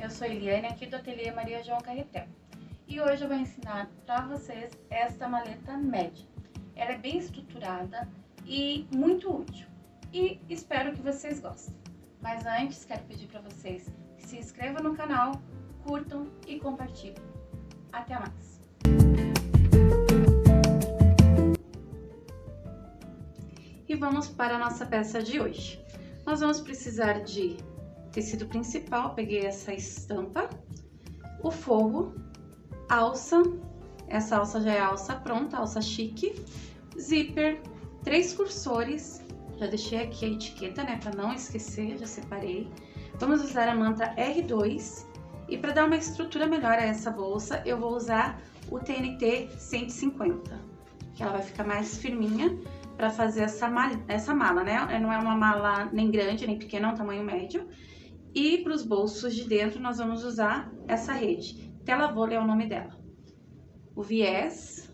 eu sou Eliane, aqui do Ateliê Maria João Carretel. E hoje eu vou ensinar para vocês esta maleta média. Ela é bem estruturada e muito útil. E espero que vocês gostem. Mas antes, quero pedir para vocês que se inscrevam no canal, curtam e compartilhem. Até mais! E vamos para a nossa peça de hoje. Nós vamos precisar de tecido principal, peguei essa estampa, o forro, alça, essa alça já é a alça pronta, alça chique, zíper, 3 cursores, já deixei aqui a etiqueta, né, para não esquecer, já separei. Vamos usar a manta R2 e para dar uma estrutura melhor a essa bolsa, eu vou usar o TNT 150, que ela vai ficar mais firminha para fazer essa mala, né? Não é uma mala nem grande, nem pequena, é um tamanho médio. E para os bolsos de dentro, nós vamos usar essa rede. Tela Vôlei é o nome dela. O viés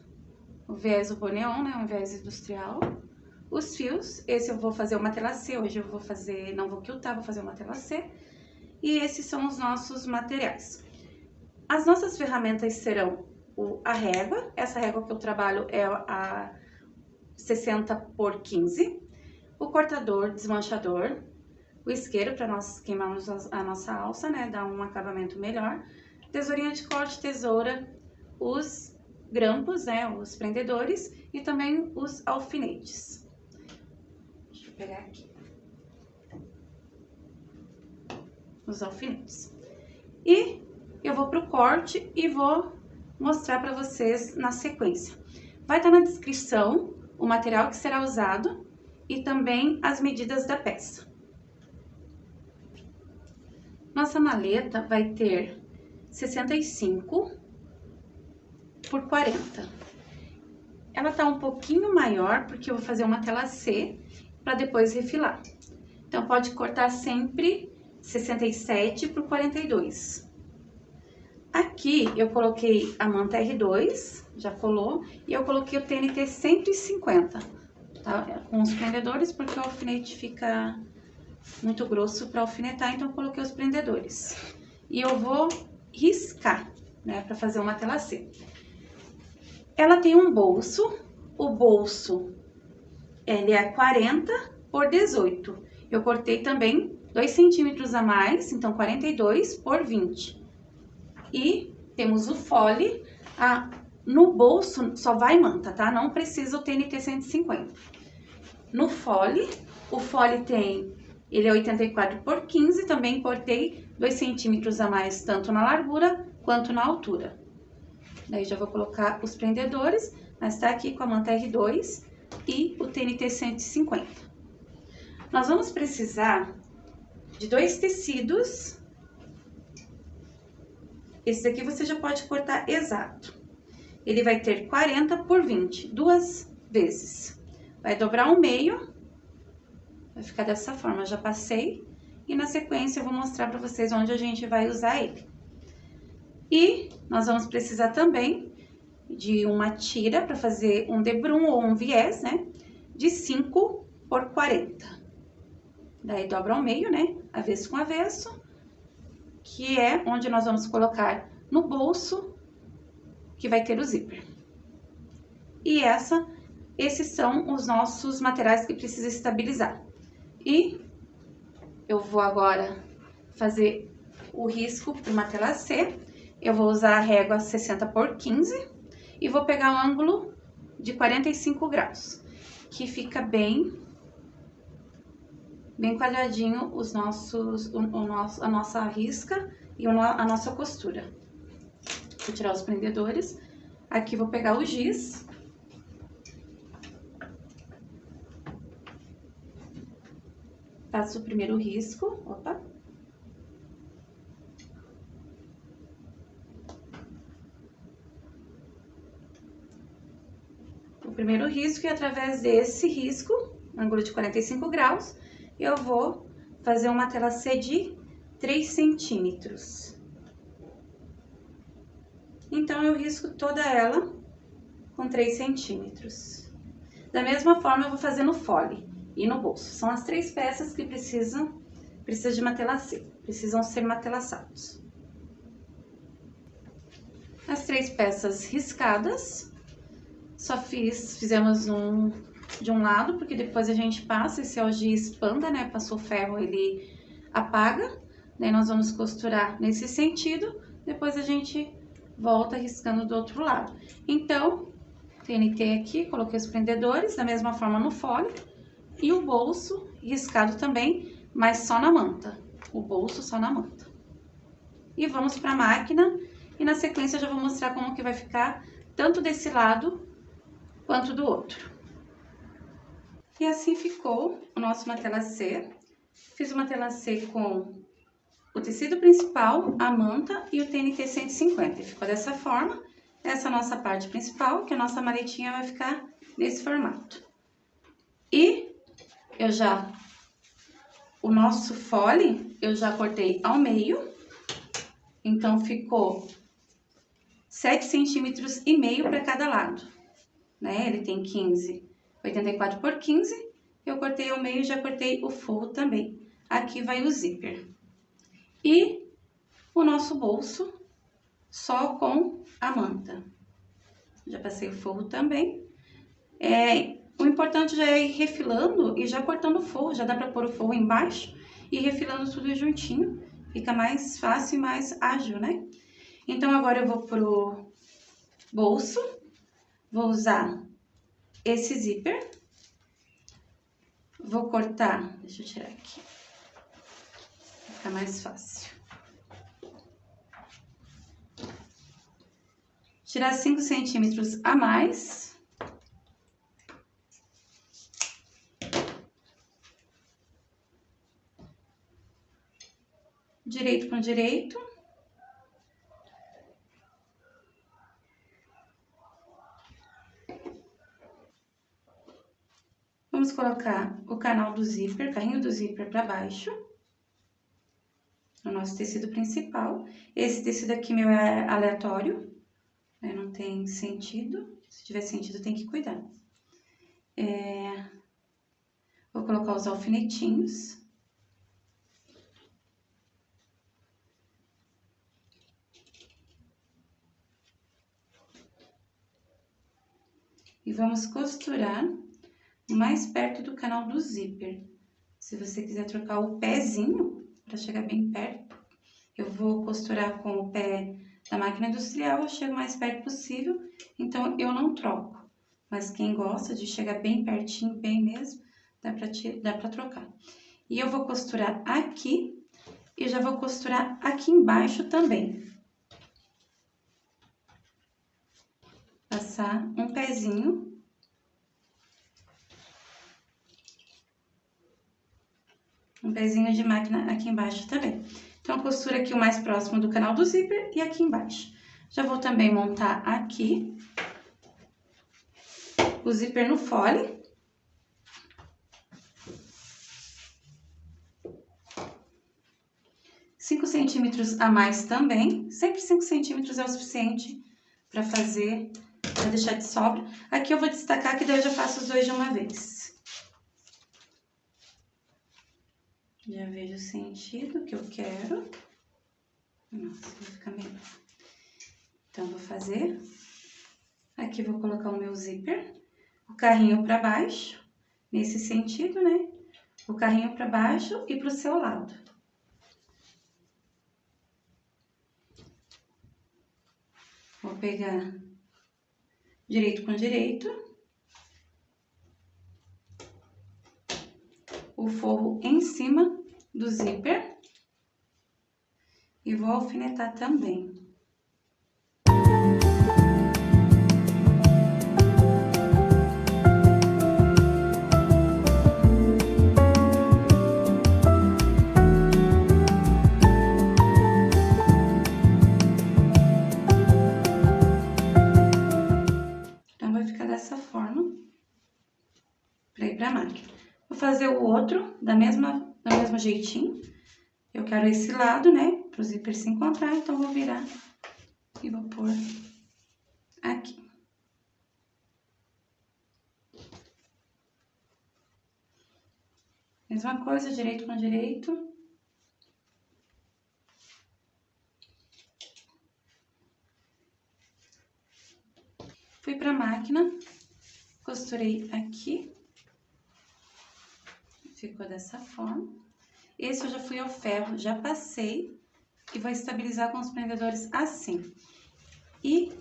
o neon, né? Um viés industrial. Os fios, esse eu vou fazer uma tela C, hoje eu vou fazer, não vou quiltar, vou fazer uma tela C. E esses são os nossos materiais. As nossas ferramentas serão a régua, essa régua que eu trabalho é a 60 por 15, o cortador desmanchador, o isqueiro para nós queimarmos a nossa alça, né, dar um acabamento melhor, tesourinha de corte, tesoura, os grampos, né, os prendedores e também os alfinetes. Deixa eu pegar aqui. Os alfinetes. E eu vou pro corte e vou mostrar para vocês na sequência. Vai estar na descrição o material que será usado e também as medidas da peça. Nossa maleta vai ter 65 por 40. Ela tá um pouquinho maior porque eu vou fazer uma tela C para depois refilar. Então, pode cortar sempre 67 por 42. Aqui eu coloquei a manta R2, já colou, e eu coloquei o TNT 150, tá? Com os prendedores, porque o alfinete fica muito grosso para alfinetar, então eu coloquei os prendedores. E eu vou riscar, né, para fazer uma tela C. Ela tem um bolso, o bolso ele é 40 por 18. Eu cortei também 2 centímetros a mais, então 42 por 20. E temos o fole, no bolso só vai manta, tá? Não precisa o TNT 150. No fole, o fole ele é 84 por 15, também cortei 2 centímetros a mais, tanto na largura quanto na altura. Daí já vou colocar os prendedores, mas tá aqui com a manta R2 e o TNT 150. Nós vamos precisar de 2 tecidos. Esse daqui você já pode cortar exato. Ele vai ter 40 por 20, 2 vezes. Vai dobrar ao meio, vai ficar dessa forma, já passei. E na sequência eu vou mostrar para vocês onde a gente vai usar ele. E nós vamos precisar também de uma tira para fazer um debrum ou um viés, né? De 5 por 40. Daí dobra ao meio, né? Avesso com avesso. Que é onde nós vamos colocar no bolso, que vai ter o zíper. E esses são os nossos materiais que precisa estabilizar. E eu vou agora fazer o risco para uma tela C. Eu vou usar a régua 60 por 15 e vou pegar o ângulo de 45 graus, que fica bem quadradinho a nossa risca e a nossa costura. Vou tirar os prendedores. Aqui vou pegar o giz. Faço o primeiro risco. Opa. O primeiro risco, e através desse risco, ângulo de 45 graus, eu vou fazer uma tela C de 3 centímetros. Então, eu risco toda ela com 3 centímetros. Da mesma forma, eu vou fazer no fole e no bolso. São as 3 peças que precisam de uma tela C, precisam ser matelaçados. as 3 peças riscadas. Só fizemos de um lado, porque depois a gente passa, esse algiz espanta, né? Passou ferro, ele apaga. Daí nós vamos costurar nesse sentido, depois a gente volta riscando do outro lado. Então, TNT aqui, coloquei os prendedores, da mesma forma no fole. E o bolso riscado também, mas só na manta. O bolso só na manta. E vamos para a máquina, e na sequência eu já vou mostrar como que vai ficar, tanto desse lado quanto do outro. E assim ficou o nosso matelacê. Fiz o matelacê com o tecido principal, a manta e o TNT 150. Ficou dessa forma. Essa é a nossa parte principal, que a nossa maletinha vai ficar nesse formato. E o nosso fole, eu já cortei ao meio. Então, ficou 7,5 centímetros para cada lado, né? Ele tem 84 por 15. Eu cortei ao meio e já cortei o forro também. Aqui vai o zíper. E o nosso bolso só com a manta. Já passei o forro também. O importante já é ir refilando e já cortando o forro. Já dá para pôr o forro embaixo e ir refilando tudo juntinho. Fica mais fácil e mais ágil, né? Então, agora eu vou pro bolso. Vou usar esse zíper. Vou cortar, deixa eu tirar aqui. Fica mais fácil. Tirar 5 centímetros a mais. Direito com direito. Vamos colocar o canal do zíper, carrinho do zíper para baixo. O nosso tecido principal. Esse tecido aqui meu é aleatório, né? Não tem sentido. Se tiver sentido, tem que cuidar. Vou colocar os alfinetinhos. E vamos costurar mais perto do canal do zíper. Se você quiser trocar o pezinho, para chegar bem perto, eu vou costurar com o pé da máquina industrial, eu chego mais perto possível, então eu não troco. Mas quem gosta de chegar bem pertinho, bem mesmo, dá pra trocar. E eu vou costurar aqui e já vou costurar aqui embaixo também. Passar um pezinho. Um pezinho de máquina aqui embaixo também. Então, costura aqui o mais próximo do canal do zíper e aqui embaixo. Já vou também montar aqui o zíper no fole. Cinco centímetros a mais também. Sempre 5 centímetros é o suficiente para fazer, para deixar de sobra. Aqui eu vou destacar que daí eu já faço os dois de uma vez. Já vejo o sentido que eu quero. Nossa, vai ficar melhor. Então, vou fazer. Aqui vou colocar o meu zíper. O carrinho para baixo, nesse sentido, né? O carrinho para baixo e para o seu lado. Vou pegar direito com direito. O forro em cima do zíper. E vou alfinetar também. Então, vai ficar dessa forma, para ir para a máquina. Vou fazer o outro do mesmo jeitinho. Eu quero esse lado, né, para o zíper se encontrar, então vou virar e vou pôr aqui. Mesma coisa, direito com direito. costurei aqui. Ficou dessa forma. Esse eu já fui ao ferro, já passei e vou estabilizar com os prendedores assim. E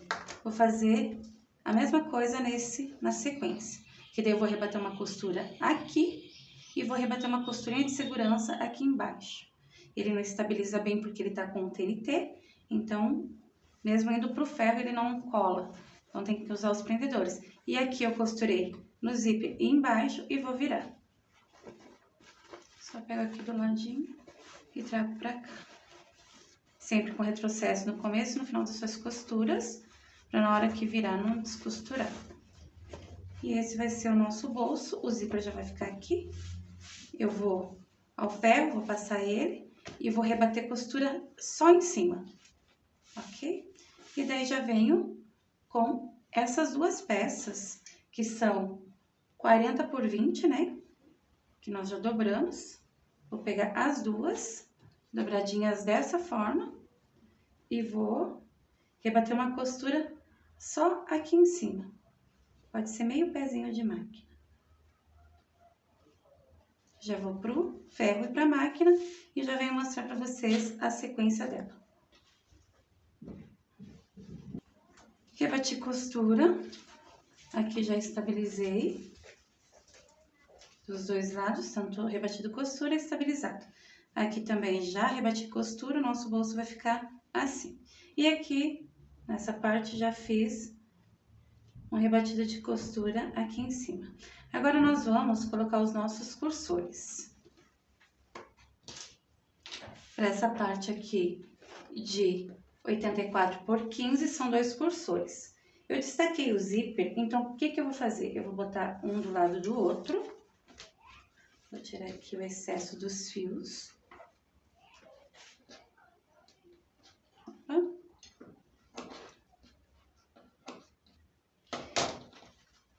vou fazer a mesma coisa na sequência. Que daí eu vou rebater uma costura aqui e vou rebater uma costurinha de segurança aqui embaixo. Ele não estabiliza bem porque ele tá com o TNT, então, mesmo indo pro ferro, ele não cola. Então, tem que usar os prendedores. E aqui eu costurei no zíper embaixo e vou virar. Só pego aqui do ladinho e trago pra cá. Sempre com retrocesso no começo e no final das suas costuras, pra na hora que virar não descosturar. E esse vai ser o nosso bolso, o zíper já vai ficar aqui. Eu vou ao ferro, vou passar ele e vou rebater costura só em cima, ok? E daí já venho com essas duas peças, que são 40 por 20, né? Que nós já dobramos. Vou pegar as duas dobradinhas dessa forma e vou rebater uma costura só aqui em cima. Pode ser meio pezinho de máquina. Já vou pro ferro e pra máquina e já venho mostrar pra vocês a sequência dela. Rebati costura. Aqui já estabilizei dos dois lados, tanto rebatido costura e estabilizado. Aqui também já rebati costura, o nosso bolso vai ficar assim. E aqui, nessa parte, já fiz uma rebatida de costura aqui em cima. Agora, nós vamos colocar os nossos cursores. Para essa parte aqui de 84 por 15, são 2 cursores. Eu destaquei o zíper, então, o que que eu vou fazer? Eu vou botar um do lado do outro. Vou tirar aqui o excesso dos fios.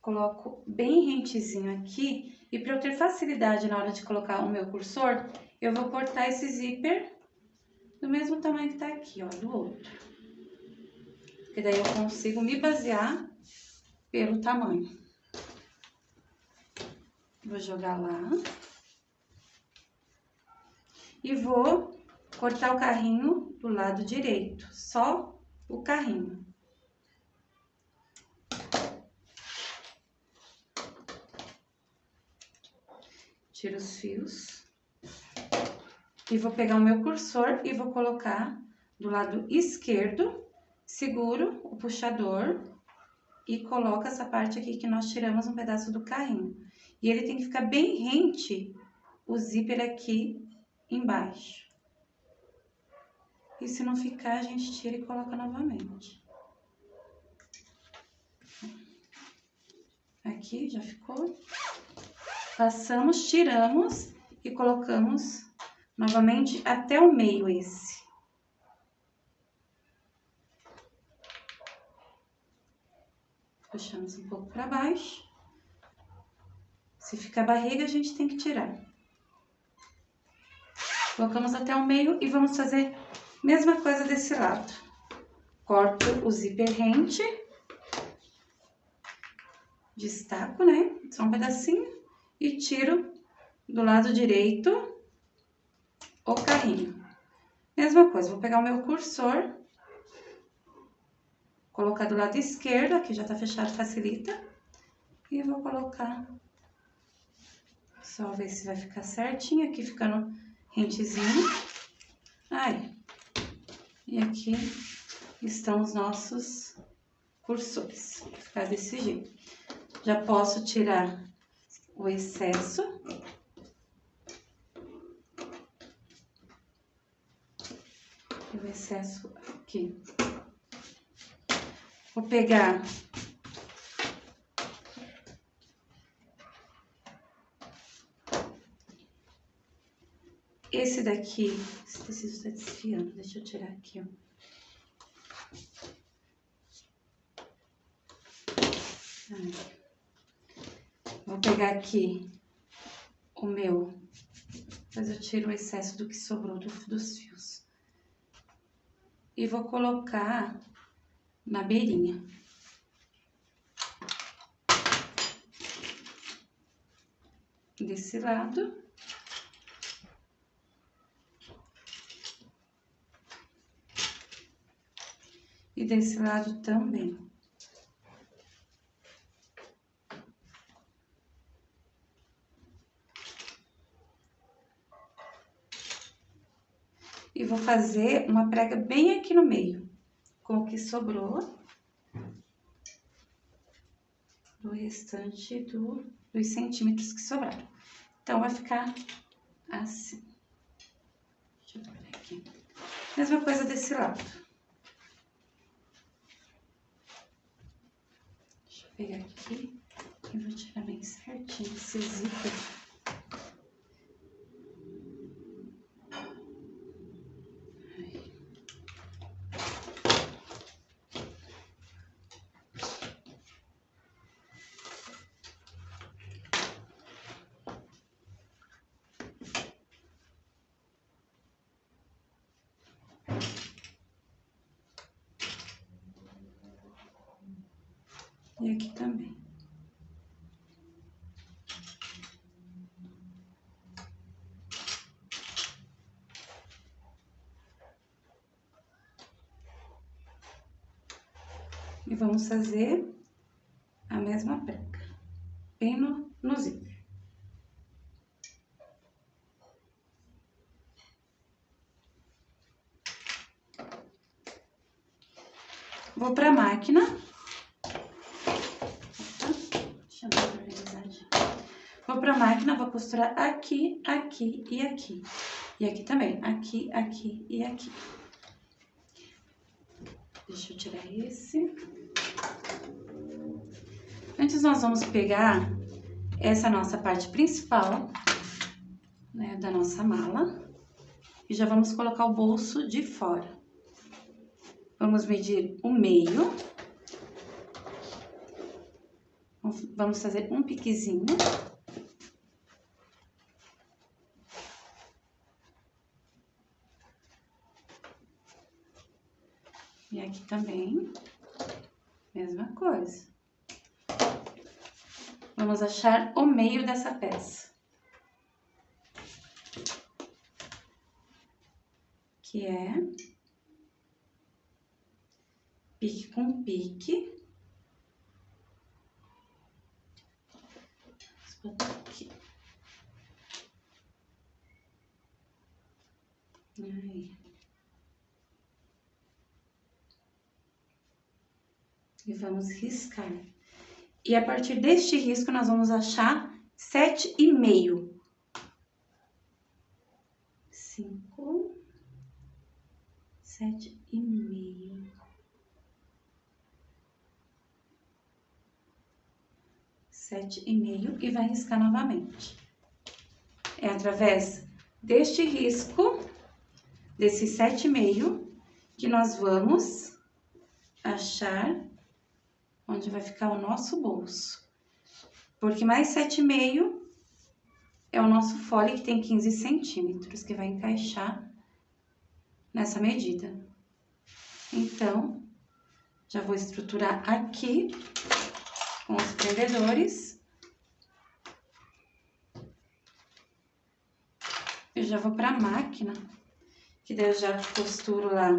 Coloco bem rentezinho aqui. E para eu ter facilidade na hora de colocar o meu cursor, eu vou cortar esse zíper do mesmo tamanho que tá aqui, ó, do outro. Porque daí eu consigo me basear pelo tamanho. Vou jogar lá. E vou cortar o carrinho do lado direito, só o carrinho. Tiro os fios. E vou pegar o meu cursor e vou colocar do lado esquerdo, seguro o puxador e coloco essa parte aqui que nós tiramos um pedaço do carrinho. E ele tem que ficar bem rente o zíper aqui embaixo. E se não ficar, a gente tira e coloca novamente. Aqui já ficou. Passamos, tiramos e colocamos novamente até o meio esse. Puxamos um pouco para baixo. Se ficar barriga, a gente tem que tirar. Colocamos até o meio e vamos fazer a mesma coisa desse lado. Corto o zíper rente. Destaco, né? Só um pedacinho. E tiro do lado direito o carrinho. Mesma coisa, vou pegar o meu cursor. Colocar do lado esquerdo, aqui já tá fechado, facilita. E vou colocar, só ver se vai ficar certinho, aqui ficando rentezinho. Aí, e aqui estão os nossos cursores, vai ficar desse jeito. Já posso tirar o excesso. E o excesso aqui. Vou pegar esse daqui, esse tecido está desfiando, deixa eu tirar aqui, ó. Aí. Vou pegar aqui o meu, depois eu tiro o excesso do que sobrou dos fios. E vou colocar na beirinha. desse lado. E desse lado também. E vou fazer uma prega bem aqui no meio, com o que sobrou. Do restante dos centímetros que sobraram. Então, vai ficar assim. Deixa eu ver aqui. Mesma coisa desse lado. Deixa eu pegar aqui e vou tirar bem certinho esse zíper. E aqui também. E vamos fazer a mesma prega, bem no zíper. Vou pra máquina. Deixa eu organizar aqui. Vou pra máquina, vou costurar aqui, aqui e aqui. E aqui também, aqui, aqui e aqui. Deixa eu tirar esse. Antes nós vamos pegar essa nossa parte principal, né, da nossa mala. E já vamos colocar o bolso de fora. Vamos medir o meio. Vamos fazer um piquezinho. E aqui também, mesma coisa. Vamos achar o meio dessa peça. Que é pique com pique. Vou botar aqui. Aí. E vamos riscar. E a partir deste risco, nós vamos achar 7,5. 5, 7,5. 7,5 e vai riscar novamente. É através deste risco, desse 7,5, que nós vamos achar onde vai ficar o nosso bolso. Porque mais 7,5 é o nosso fole, que tem 15 centímetros, que vai encaixar nessa medida. Então, já vou estruturar aqui com os prendedores. Eu já vou para a máquina, que daí eu já costuro lá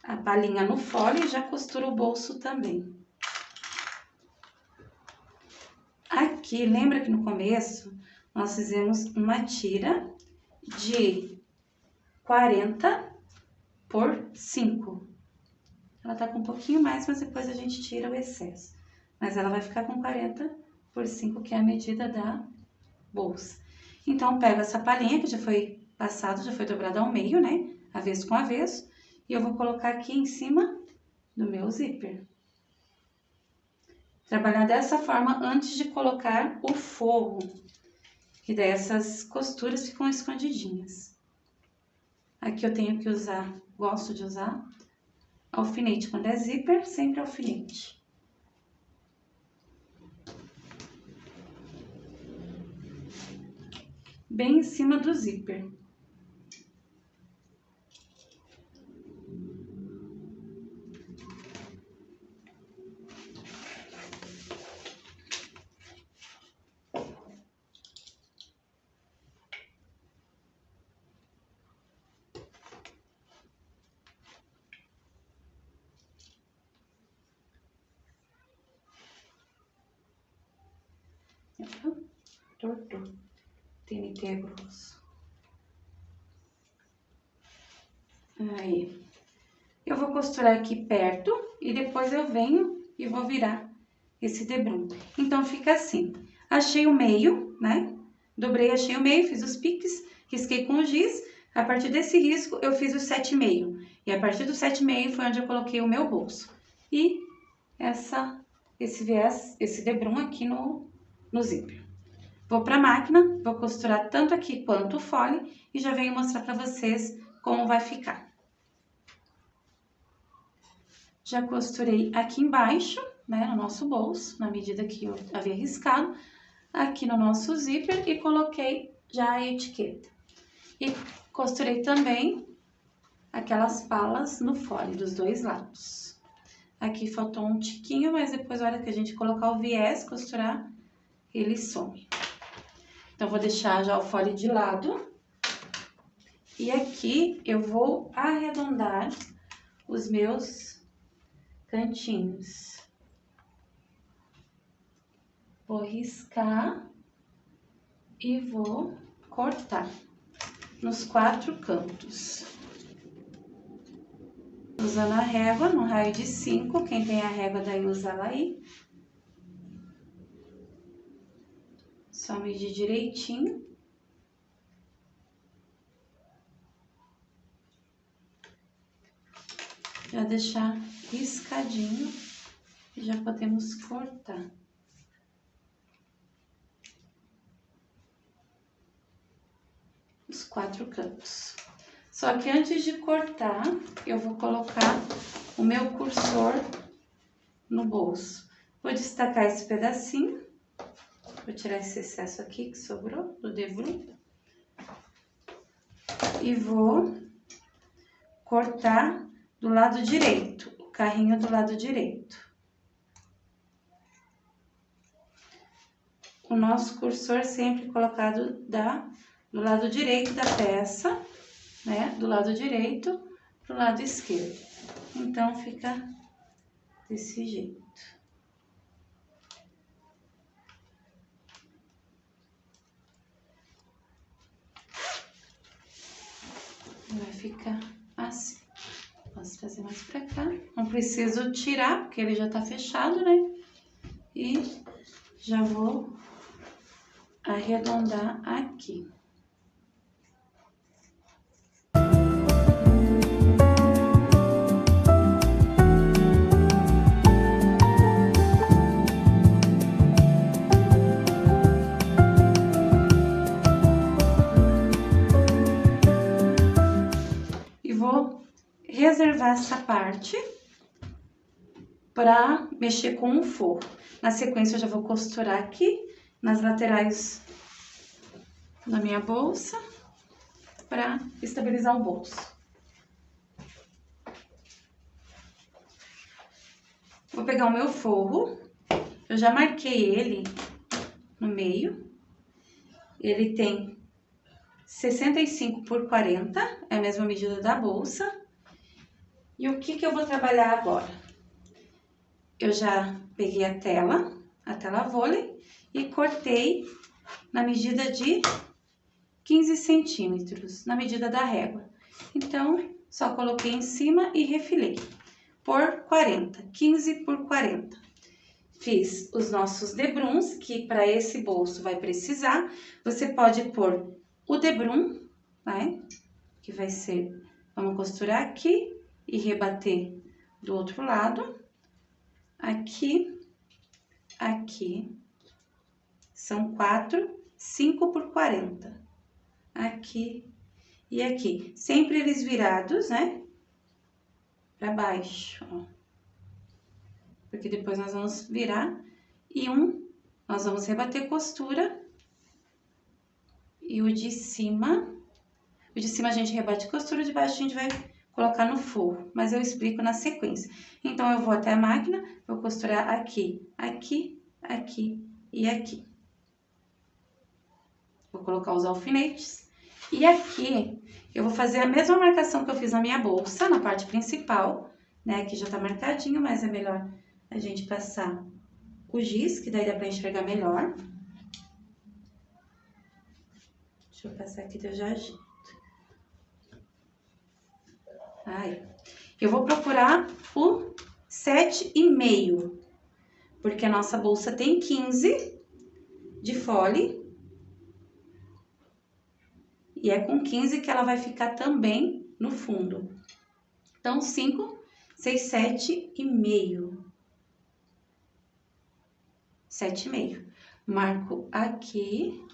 a palhinha no fole e já costuro o bolso também. Aqui, lembra que no começo nós fizemos uma tira de 40 por 5. Ela tá com um pouquinho mais, mas depois a gente tira o excesso. Mas ela vai ficar com 40 por 5, que é a medida da bolsa. Então, eu pego essa palhinha que já foi passada, já foi dobrada ao meio, né? Avesso com avesso. E eu vou colocar aqui em cima do meu zíper. Trabalhar dessa forma antes de colocar o forro, que daí essas costuras ficam escondidinhas. Aqui eu tenho que usar, gosto de usar alfinete. Quando é zíper, sempre alfinete. Bem em cima do zíper. Torto. TNT é grosso. Aí. Eu vou costurar aqui perto e depois eu venho e vou virar esse debrum. Então, fica assim. Achei o meio, né? Dobrei, achei o meio, fiz os piques, risquei com o giz. A partir desse risco, eu fiz o 7,5. E a partir do 7,5 foi onde eu coloquei o meu bolso. E esse viés, esse debrum aqui no zíper. Vou pra máquina, vou costurar tanto aqui quanto o fole e já venho mostrar pra vocês como vai ficar. Já costurei aqui embaixo, né, no nosso bolso, na medida que eu havia riscado, aqui no nosso zíper e coloquei já a etiqueta. E costurei também aquelas palas no fole dos dois lados. Aqui faltou um tiquinho, mas depois, na hora que a gente colocar o viés, costurar, ele some. Então, vou deixar já o fole de lado. E aqui eu vou arredondar os meus cantinhos. Vou riscar e vou cortar nos 4 cantos. Usando a régua no raio de 5, quem tem a régua daí usa ela aí. Só medir direitinho. Já deixar riscadinho e já podemos cortar. Os 4 cantos. Só que antes de cortar, eu vou colocar o meu cursor no bolso. Vou destacar esse pedacinho. Vou tirar esse excesso aqui que sobrou do debrum. E vou cortar do lado direito, o carrinho do lado direito. O nosso cursor sempre colocado do lado direito da peça, né? Do lado direito pro lado esquerdo. Então, fica desse jeito. Vai ficar assim. Posso fazer mais pra cá. Não preciso tirar, porque ele já tá fechado, né? E já vou arredondar aqui. E vou reservar essa parte para mexer com o forro. Na sequência, eu já vou costurar aqui nas laterais da minha bolsa para estabilizar o bolso. Vou pegar o meu forro, eu já marquei ele no meio. Ele tem 65 por 40, é a mesma medida da bolsa. E o que eu vou trabalhar agora? Eu já peguei a tela vôlei, e cortei na medida de 15 centímetros, na medida da régua. Então, só coloquei em cima e refilei por 40, 15 por 40. Fiz os nossos debruns, que para esse bolso vai precisar. Você pode pôr o debrum, né? Que vai ser, vamos costurar aqui e rebater do outro lado. Aqui, aqui, são 5 por 40. Aqui e aqui. Sempre eles virados, né? Pra baixo, ó. Porque depois nós vamos virar e nós vamos rebater costura. E o de cima a gente rebate costura, de baixo a gente vai colocar no forro, mas eu explico na sequência. Então, eu vou até a máquina, vou costurar aqui, aqui, aqui e aqui. Vou colocar os alfinetes. E aqui, eu vou fazer a mesma marcação que eu fiz na minha bolsa, na parte principal, né? Aqui já tá marcadinho, mas é melhor a gente passar o giz, que daí dá pra enxergar melhor. Deixa eu passar aqui, eu já ajeito. Aí. Eu vou procurar o 7,5, porque a nossa bolsa tem 15 de fole. E é com 15 que ela vai ficar também no fundo. Então, 5, 6, 7,5. 7,5. Marco aqui.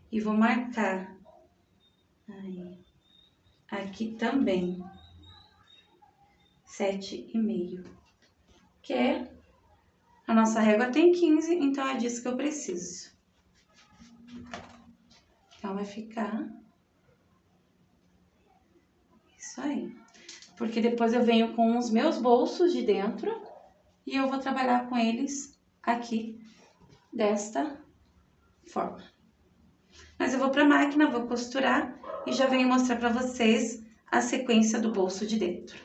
E vou marcar aí, aqui também. 7,5. Que é, a nossa régua tem 15, então é disso que eu preciso. Então, vai ficar isso aí. Porque depois eu venho com os meus bolsos de dentro e eu vou trabalhar com eles aqui desta forma. Mas eu vou pra máquina, vou costurar e já venho mostrar pra vocês a sequência do bolso de dentro.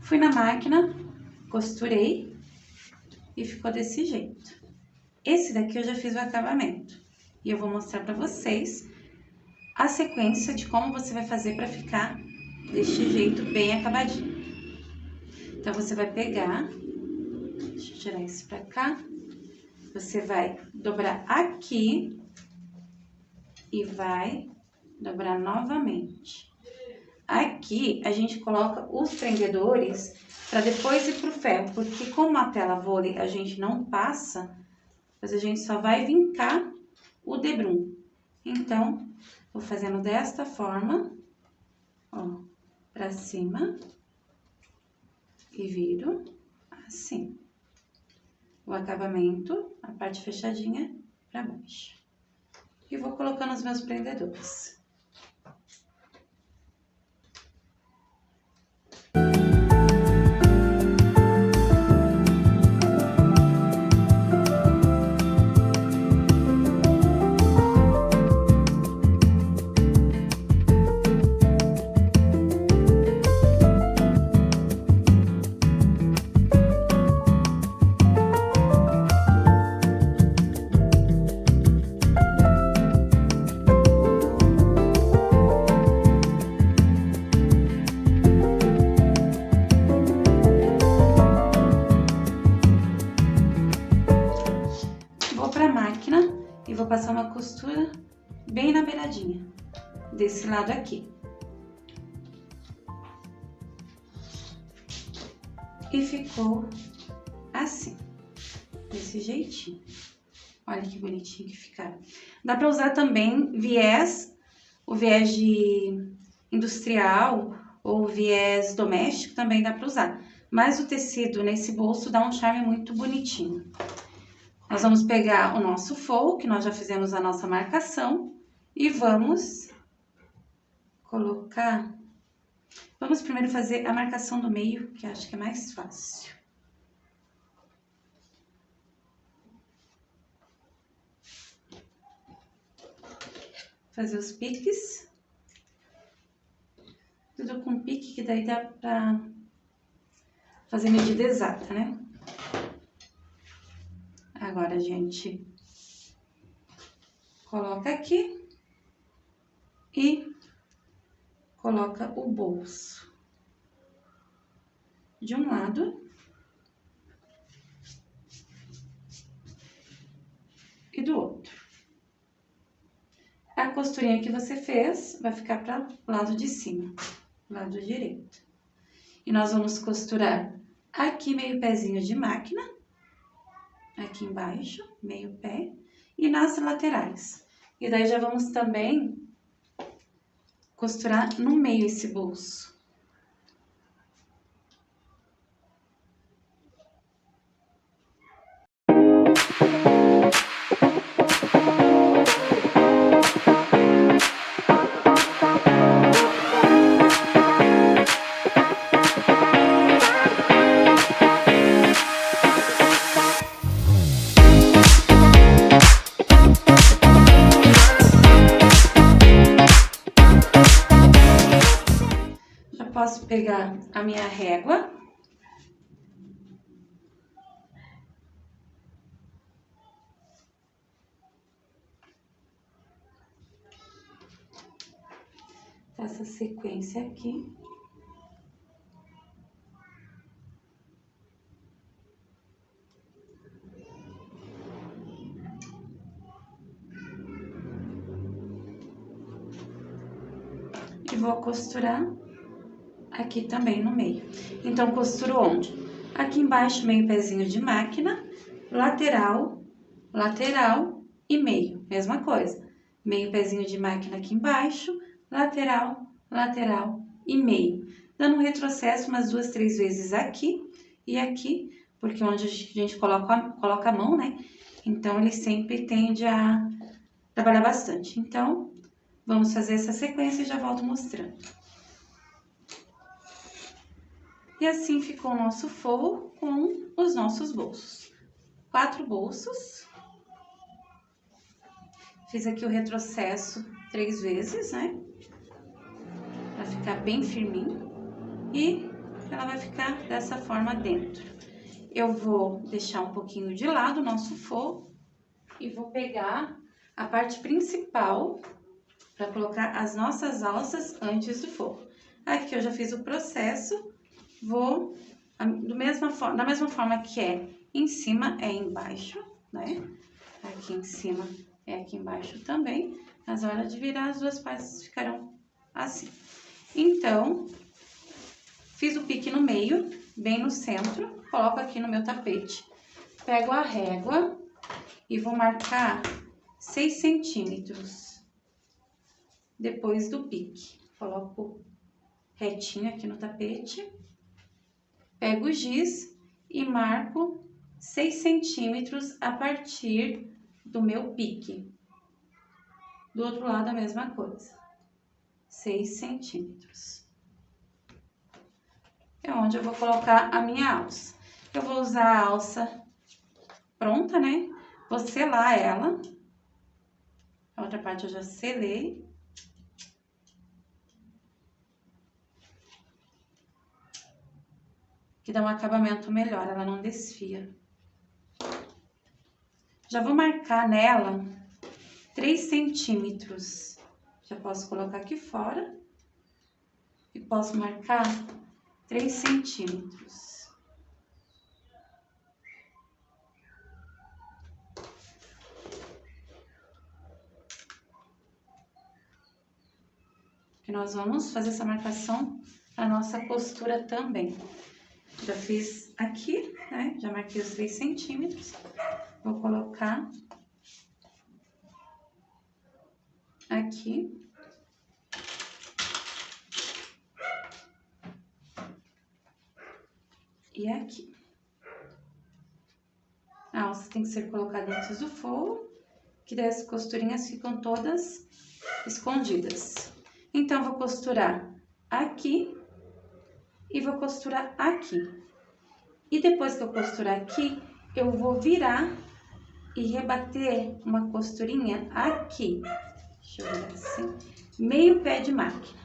Fui na máquina, costurei e ficou desse jeito. Esse daqui eu já fiz o acabamento e eu vou mostrar pra vocês a sequência de como você vai fazer pra ficar deste jeito bem acabadinho. Então, você vai pegar, deixa eu tirar isso pra cá, você vai dobrar aqui e vai dobrar novamente. Aqui, a gente coloca os prendedores para depois ir pro ferro, porque como a tela vôlei a gente não passa, mas a gente só vai vincar o debrum. Então, vou fazendo desta forma, ó, pra cima e viro assim. O acabamento, a parte fechadinha pra baixo. E vou colocando os meus prendedores. Vou passar uma costura bem na beiradinha, desse lado aqui. E ficou assim, desse jeitinho. Olha que bonitinho que ficaram. Dá pra usar também viés, o viés de industrial ou viés doméstico também dá pra usar. Mas o tecido nesse bolso dá um charme muito bonitinho. Nós vamos pegar o nosso forro, que nós já fizemos a nossa marcação, e vamos colocar... Vamos primeiro fazer a marcação do meio, que acho que é mais fácil. Fazer os piques. Tudo com pique, que daí dá pra fazer medida exata, né? Agora, a gente coloca aqui e coloca o bolso de um lado e do outro. A costurinha que você fez vai ficar para o lado de cima, lado direito. E nós vamos costurar aqui meio pezinho de máquina, aqui embaixo, meio pé, e nas laterais. E daí já vamos também costurar no meio esse bolso. Posso pegar a minha régua essa sequência aqui. E vou costurar aqui também no meio. Então, costuro onde? Aqui embaixo, meio pezinho de máquina, lateral, lateral e meio. Mesma coisa. Meio pezinho de máquina aqui embaixo, lateral, lateral e meio. Dando um retrocesso umas 2, 3 vezes aqui e aqui, porque onde a gente coloca a mão, né? Então, ele sempre tende a trabalhar bastante. Então, vamos fazer essa sequência e já volto mostrando. E assim ficou o nosso forro com os nossos bolsos. 4 bolsos. Fiz aqui o retrocesso 3 vezes, né? Pra ficar bem firminho. E ela vai ficar dessa forma dentro. Eu vou deixar um pouquinho de lado o nosso forro e vou pegar a parte principal para colocar as nossas alças antes do forro. Aqui eu já fiz o processo, vou da mesma forma que é em cima, é embaixo, né? Aqui em cima é aqui embaixo também, mas a hora de virar as duas partes ficarão assim. Então, fiz o pique no meio, bem no centro, coloco aqui no meu tapete, pego a régua e vou marcar 6 centímetros. Depois do pique, coloco retinho aqui no tapete, pego o giz e marco 6 centímetros a partir do meu pique. Do outro lado a mesma coisa, 6 centímetros. É onde eu vou colocar a minha alça. Eu vou usar a alça pronta, né? Vou selar ela. A outra parte eu já selei. Que dá um acabamento melhor, ela não desfia. Já vou marcar nela 3 centímetros. Já posso colocar aqui fora. E posso marcar 3 centímetros. Que nós vamos fazer essa marcação na nossa costura também. Já fiz aqui, né? Já marquei os 3 centímetros. Vou colocar aqui. E aqui. A alça tem que ser colocada antes do forro, que daí as costurinhas ficam todas escondidas. Então, vou costurar aqui e vou costurar aqui. E depois que eu costurar aqui, eu vou virar e rebater uma costurinha aqui. Deixa eu ver assim. Meio pé de máquina.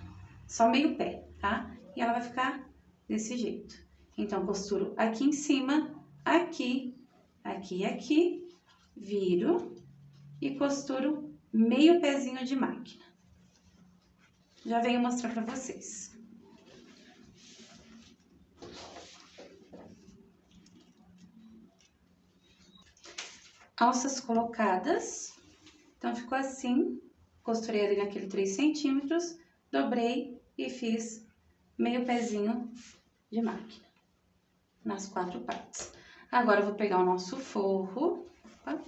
Só meio pé, tá? E ela vai ficar desse jeito. Então, costuro aqui em cima, aqui, aqui e aqui. Viro e costuro meio pezinho de máquina. Já venho mostrar pra vocês. Alças colocadas. Então, ficou assim. Costurei ali naquele 3 centímetros, dobrei e fiz meio pezinho de máquina nas 4 partes. Agora, eu vou pegar o nosso forro, opa,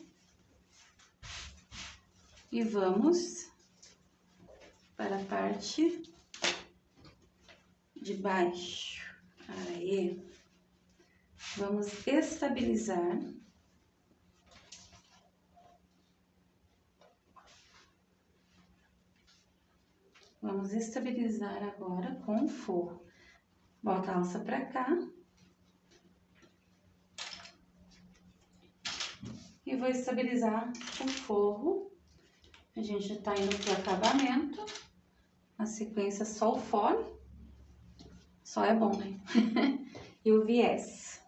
e vamos para a parte de baixo. Aí, vamos estabilizar. Vamos estabilizar agora com o forro. Bota a alça pra cá. E vou estabilizar com o forro. A gente já tá indo pro acabamento. A sequência só o fole. Só é bom, né? E o viés.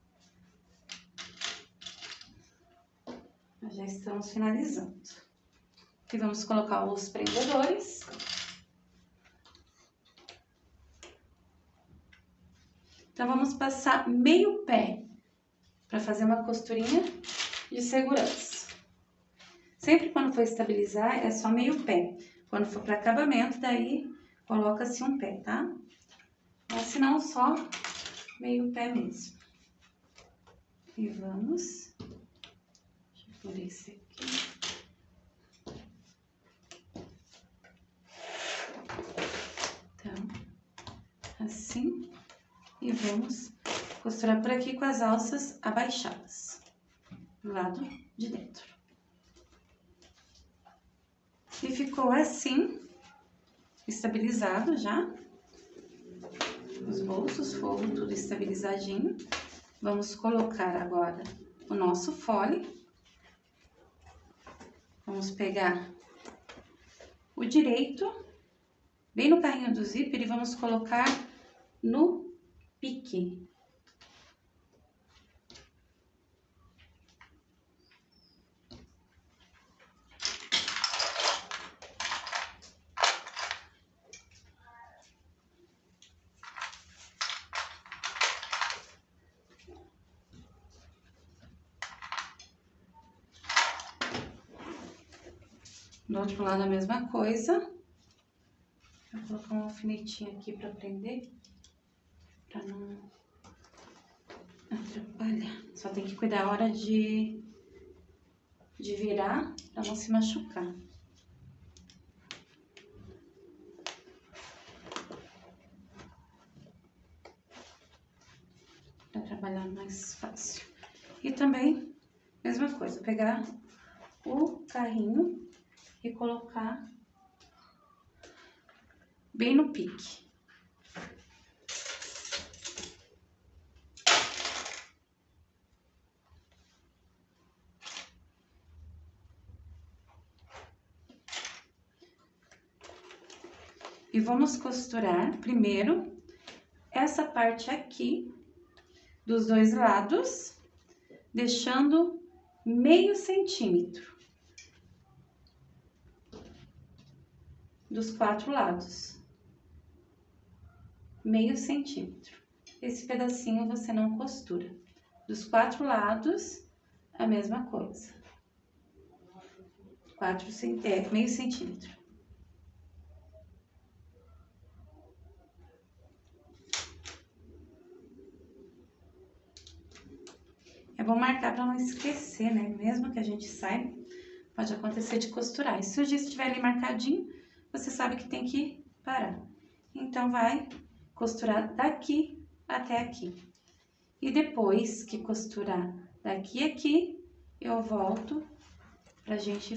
Nós já estamos finalizando. Aqui vamos colocar os prendedores. Então, vamos passar meio pé para fazer uma costurinha de segurança. Sempre quando for estabilizar, é só meio pé. Quando for para acabamento, daí coloca-se um pé, tá? Mas se não, só meio pé mesmo. E vamos... Deixa eu pôr esse aqui. Então, assim. E vamos costurar por aqui com as alças abaixadas, do lado de dentro. E ficou assim, estabilizado já. Os bolsos, forro, tudo estabilizadinho. Vamos colocar agora o nosso fole. Vamos pegar o direito, bem no carrinho do zíper, e vamos colocar no pique. Do outro lado a mesma coisa. Vou colocar um alfinetinho aqui para prender, para não atrapalhar. Só tem que cuidar a hora de virar, para não se machucar. Para trabalhar mais fácil. E também, mesma coisa, pegar o carrinho e colocar bem no pique. E vamos costurar primeiro essa parte aqui dos dois lados, deixando meio centímetro dos 4 lados. Meio centímetro. Esse pedacinho você não costura. Dos 4 lados, a mesma coisa. Meio centímetro. É bom marcar para não esquecer, né? Mesmo que a gente saiba, pode acontecer de costurar. E se o giz estiver ali marcadinho, você sabe que tem que parar. Então, vai costurar daqui até aqui. E depois que costurar daqui a aqui, eu volto pra gente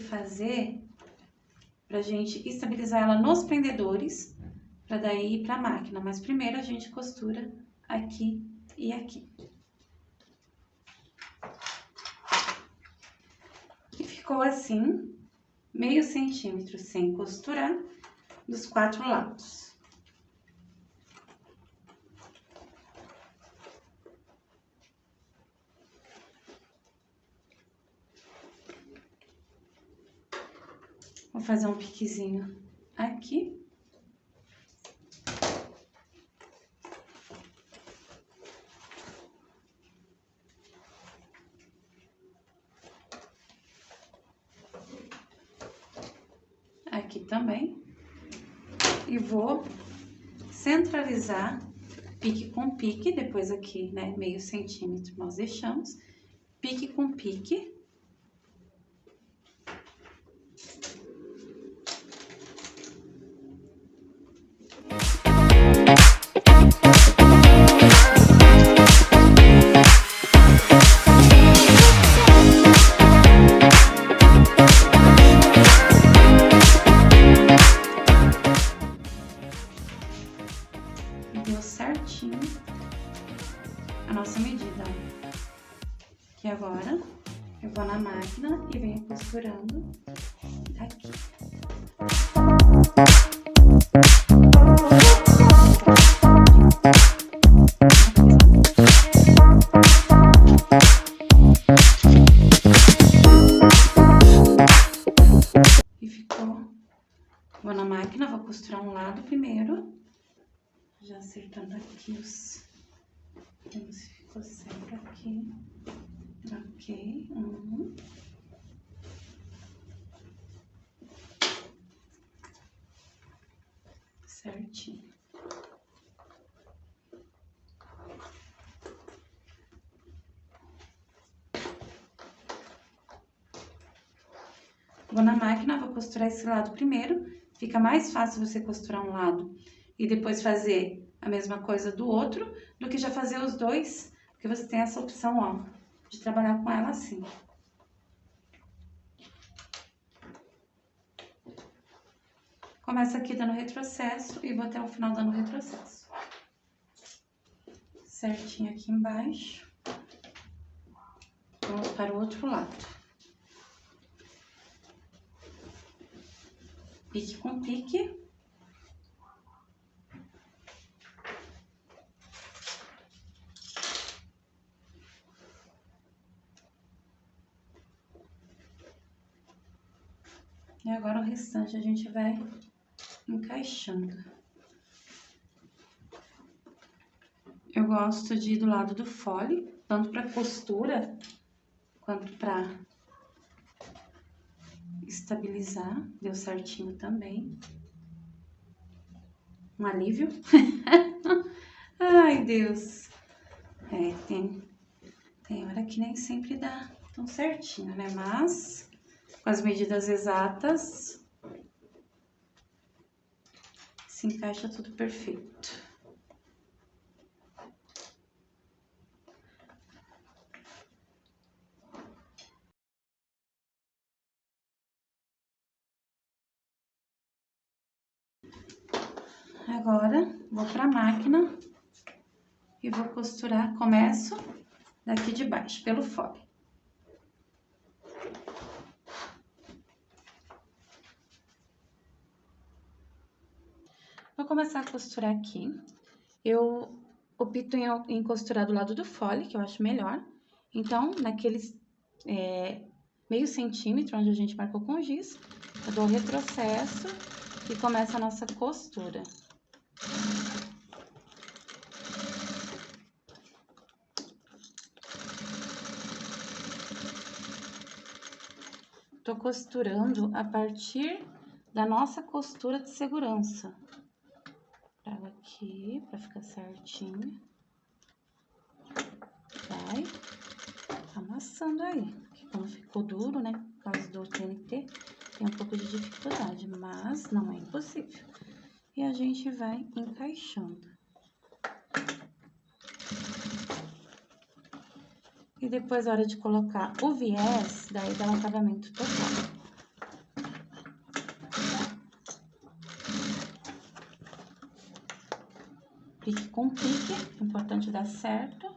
estabilizar ela nos prendedores, pra daí ir pra máquina. Mas primeiro a gente costura aqui e aqui. E ficou assim, meio centímetro sem costurar, dos 4 lados. Vou fazer um piquezinho aqui. Aqui também. E vou centralizar pique com pique, depois aqui, né, meio centímetro nós deixamos. Pique com pique. Deu certinho a nossa medida. E agora, eu vou na máquina e venho costurando aqui. E ficou. Vou na máquina, vou costurar um lado primeiro. Já acertando aqui Vamos se ficou certo aqui. Ok. Certinho. Vou na máquina, vou costurar esse lado primeiro. Fica mais fácil você costurar um lado e depois fazer a mesma coisa do outro, do que já fazer os dois, porque você tem essa opção, ó, de trabalhar com ela assim. Começa aqui dando retrocesso e vou até o final dando retrocesso. Certinho aqui embaixo. Vamos para o outro lado. Pique com pique. E agora o restante a gente vai encaixando. Eu gosto de ir do lado do fole, tanto para costura quanto para estabilizar. Deu certinho também. Um alívio. Ai, Deus. Tem hora que nem sempre dá tão certinho, né? Mas com as medidas exatas, se encaixa tudo perfeito. Agora, vou pra máquina e vou costurar, começo daqui de baixo, pelo fole. Vou começar a costurar aqui. Eu opto em costurar do lado do fole, que eu acho melhor. Então, naqueles meio centímetro onde a gente marcou com giz, eu dou o retrocesso e começa a nossa costura. Tô costurando a partir da nossa costura de segurança. Trago aqui pra ficar certinho. Vai amassando aí, porque como ficou duro, né, por causa do TNT, tem um pouco de dificuldade, mas não é impossível. E a gente vai encaixando. E depois, na hora de colocar o viés, daí dá um acabamento total. Pique com pique, importante dar certo.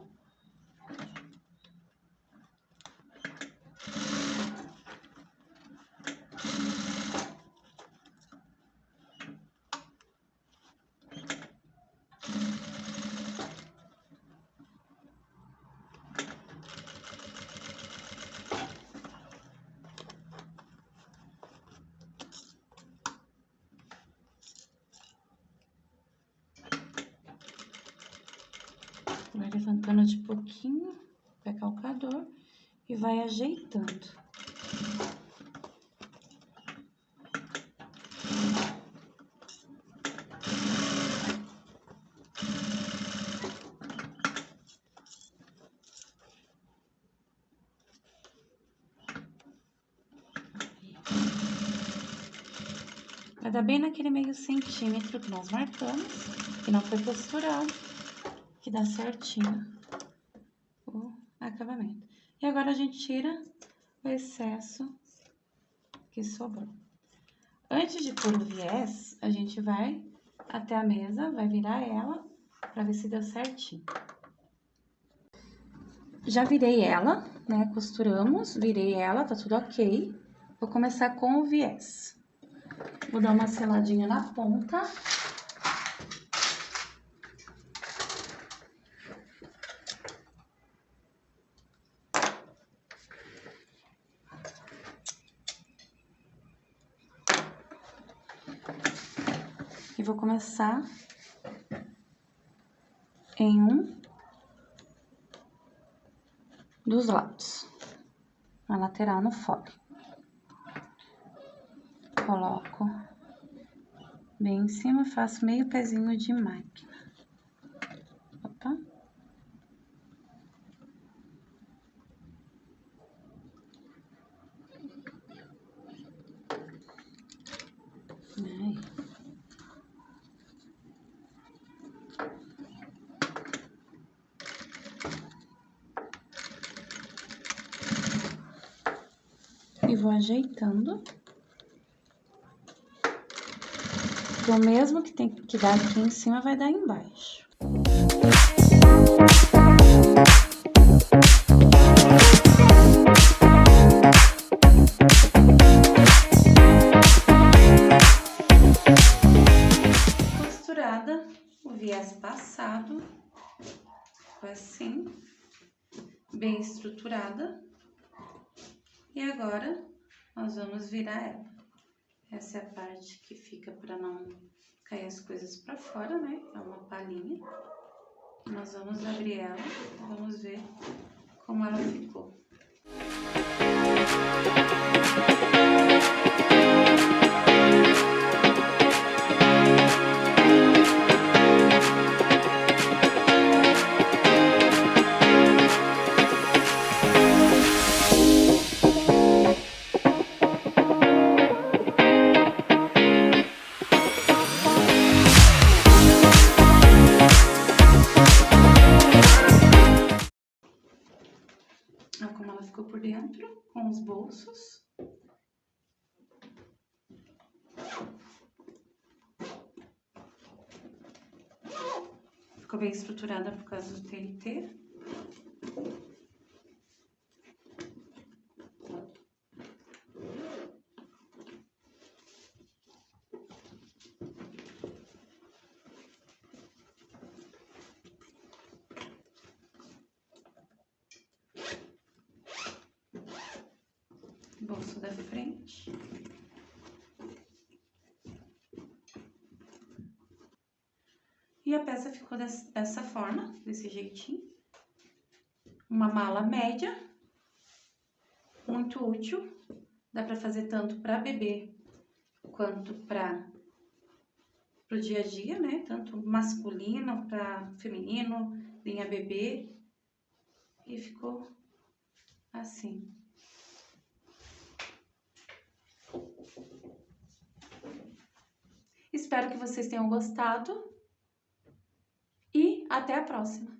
Vai levantando de pouquinho, pé calcador, e vai ajeitando. Vai dar bem naquele meio centímetro que nós marcamos, que não foi costurado, que dá certinho o acabamento. E agora a gente tira o excesso que sobrou. Antes de pôr o viés, a gente vai até a mesa, vai virar ela, pra ver se deu certinho. Já virei ela, né, costuramos, virei ela, tá tudo ok. Vou começar com o viés. Vou dar uma seladinha na ponta. E vou começar em um dos lados, na lateral no fole. Coloco bem em cima, faço meio pezinho de máquina. Opa. Aí. E vou ajeitando. O mesmo que tem que dar aqui em cima, vai dar embaixo. Costurada, o viés passado, ficou assim, bem estruturada. E agora, nós vamos virar ela. Essa é a parte que fica para não cair as coisas para fora, né? É uma palhinha. Nós vamos abrir ela e vamos ver como ela ficou. Olha como ela ficou por dentro, com os bolsos. Ficou bem estruturada por causa do TNT. Bolso da frente. E a peça ficou dessa forma, desse jeitinho. Uma mala média, muito útil. Dá pra fazer tanto para bebê quanto para o dia a dia, né? Tanto masculino para feminino, linha bebê. E ficou assim. Espero que vocês tenham gostado e até a próxima!